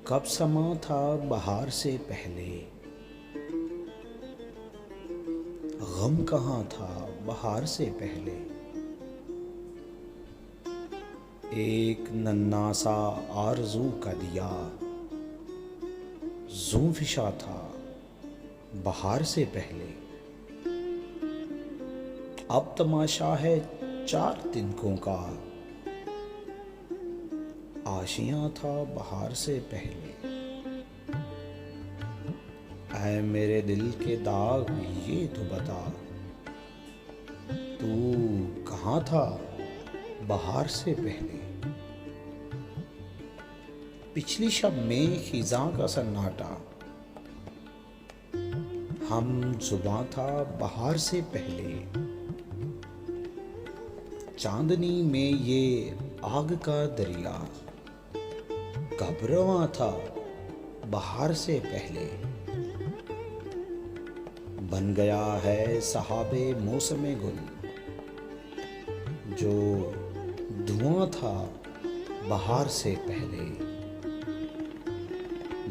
कब समा था बहार से पहले, गम कहाँ था बहार से पहले। एक नन्हा सा आरज़ू का दिया ज़ूं फिशा था बहार से पहले। अब तमाशा है 4 तिनकों का, आशियाँ था बहार से पहले। ऐ मेरे दिल के दाग ये तो बता, तू कहाँ था बहार से पहले। पिछली शब में खिज़ां का सन्नाटा, हम जुबां था बहार से पहले। चांदनी में ये आग का दरिया, कब रवां था बहार से पहले। बन गया है सहाबे मौसमे गुल, जो धुआं था बहार से पहले।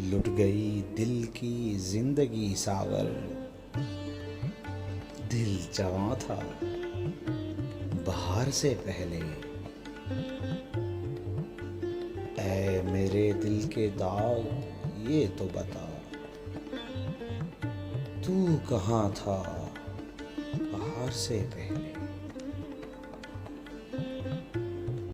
लुट गई दिल की जिंदगी सागर, दिल जवां था बहार से पहले। ऐ मेरे दिल के दाग ये तो बता, तू कहाँ था बहार से पहले।